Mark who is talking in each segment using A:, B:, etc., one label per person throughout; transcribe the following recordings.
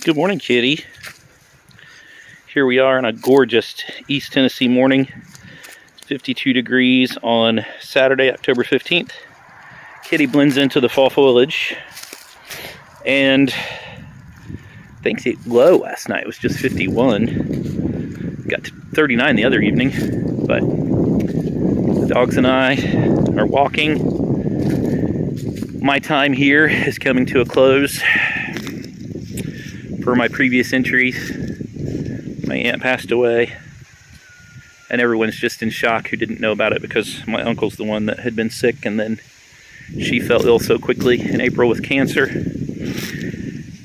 A: Good morning, Kitty. Here we are on a gorgeous East Tennessee morning. It's 52 degrees on Saturday, October 15th. Kitty blends into the fall foliage. And I think the low last night was just 51. Got to 39 the other evening. But the dogs and I are walking. My time here is coming to a close. For my previous entries, my aunt passed away, and everyone's just in shock who didn't know about it because my uncle's the one that had been sick, and then she fell ill so quickly in April with cancer.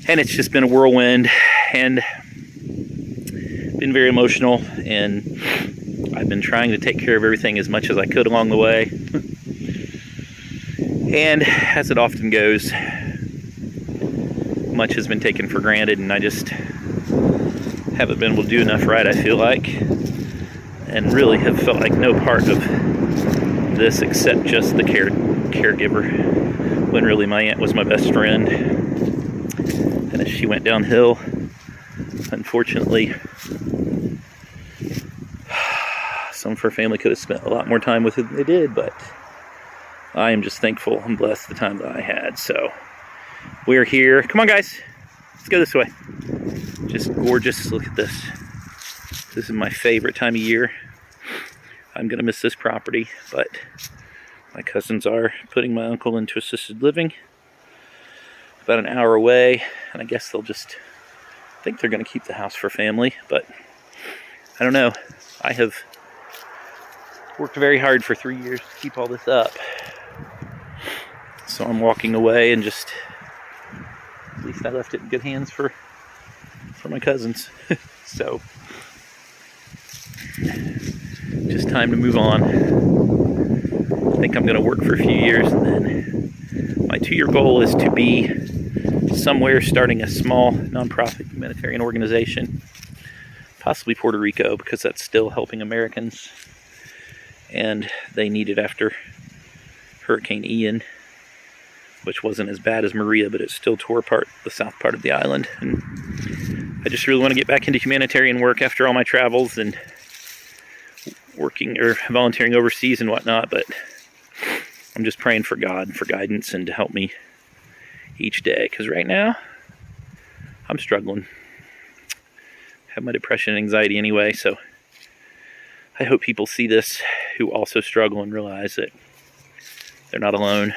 A: And it's just been a whirlwind and been very emotional, and I've been trying to take care of everything as much as I could along the way. And as it often goes, much has been taken for granted, and I just haven't been able to do enough right, I feel like, and really have felt like no part of this except just the caregiver, when really my aunt was my best friend. And as she went downhill, unfortunately, some of her family could have spent a lot more time with it than they did, but I am just thankful and blessed the time that I had. So we're here. Come on, guys. Let's go this way. Just gorgeous. Look at this. This is my favorite time of year. I'm going to miss this property, but my cousins are putting my uncle into assisted living about an hour away, and I guess they'll just think they're going to keep the house for family, but I don't know. I have worked very hard for 3 years to keep all this up. So I'm walking away, and just at least I left it in good hands for my cousins. So just time to move on. I think I'm going to work for a few years, and then my 2-year goal is to be somewhere starting a small nonprofit humanitarian organization, possibly Puerto Rico, because that's still helping Americans, and they need it after Hurricane Ian, which wasn't as bad as Maria, but it still tore apart the south part of the island. And I just really want to get back into humanitarian work after all my travels and working or volunteering overseas and whatnot, but I'm just praying for God, for guidance, and to help me each day, because right now I'm struggling. I have my depression and anxiety anyway, so I hope people see this who also struggle and realize that they're not alone.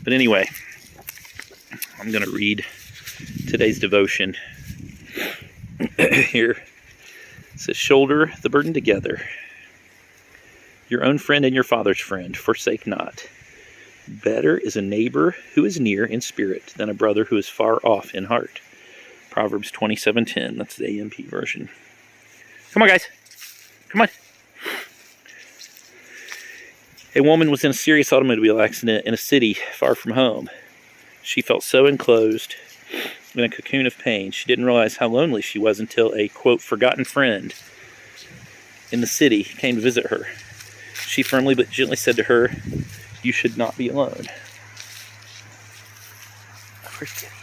A: But anyway, I'm going to read today's devotion. Here it says, "Shoulder the burden together. Your own friend and your father's friend, forsake not. Better is a neighbor who is near in spirit than a brother who is far off in heart." Proverbs 27:10. That's the AMP version. Come on, guys. Come on. A woman was in a serious automobile accident in a city far from home. She felt so enclosed in a cocoon of pain, she didn't realize how lonely she was until a, quote, forgotten friend in the city came to visit her. She firmly but gently said to her, "You should not be alone." Where's Kitty?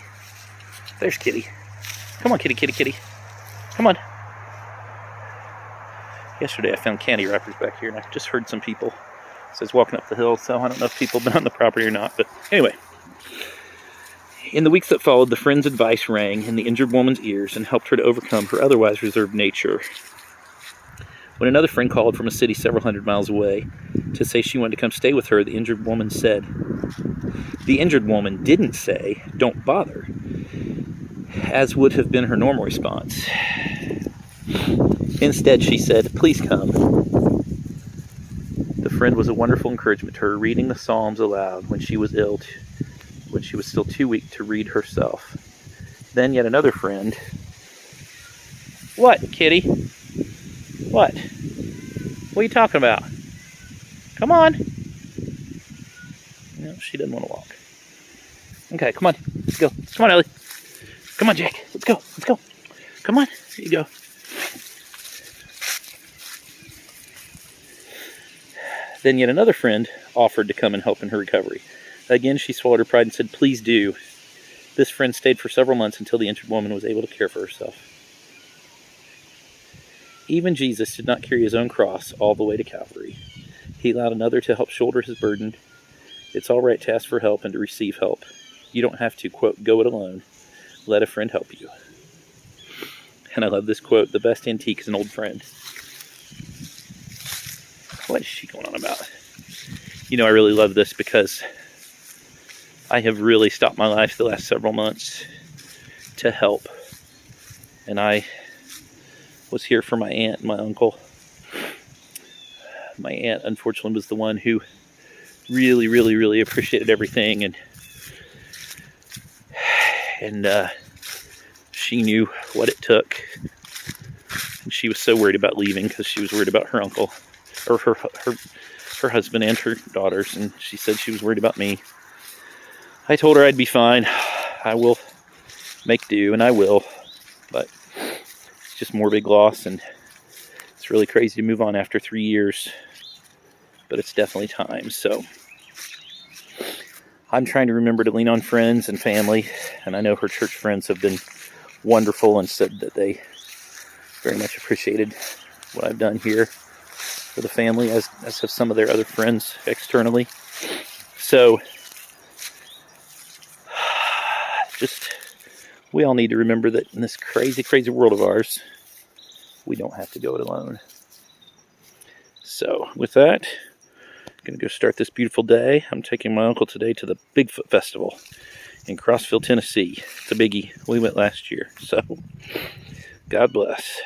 A: There's Kitty. Come on, Kitty, Kitty, Kitty. Come on. Yesterday I found candy wrappers back here, and I just heard some people. It says walking up the hill, so I don't know if people have been on the property or not, but anyway. In the weeks that followed, the friend's advice rang in the injured woman's ears and helped her to overcome her otherwise reserved nature. When another friend called from a city several hundred miles away to say she wanted to come stay with her, the injured woman didn't say, "Don't bother," as would have been her normal response. Instead, she said, "Please come." The friend was a wonderful encouragement to her, reading the Psalms aloud when she was ill, when she was still too weak to read herself. Then yet another friend. "What, Kitty? What? What are you talking about? Come on." No, she doesn't want to walk. Okay, come on. Let's go. Come on, Ellie. Come on, Jake. Let's go. Let's go. Come on. Here you go. Then yet another friend offered to come and help in her recovery. Again, she swallowed her pride and said, "Please do." This friend stayed for several months until the injured woman was able to care for herself. Even Jesus did not carry his own cross all the way to Calvary. He allowed another to help shoulder his burden. It's all right to ask for help and to receive help. You don't have to, quote, go it alone. Let a friend help you. And I love this quote, the best antique is an old friend. What is she going on about? You know, I really love this because I have really stopped my life the last several months to help. And I was here for my aunt and my uncle. My aunt, unfortunately, was the one who really appreciated everything, and she knew what it took. And she was so worried about leaving because she was worried about her uncle, or her husband and her daughters, and she said she was worried about me. I told her I'd be fine. I will make do, and I will, but it's just more big loss, and it's really crazy to move on after 3 years, but it's definitely time. So I'm trying to remember to lean on friends and family, and I know her church friends have been wonderful and said that they very much appreciated what I've done here for the family, as have some of their other friends externally. So just, we all need to remember that in this crazy world of ours, we don't have to go it alone. So with that, I'm going to go start this beautiful day. I'm taking my uncle today to the Bigfoot Festival in Crossville, Tennessee. It's a biggie. We went last year. So God bless.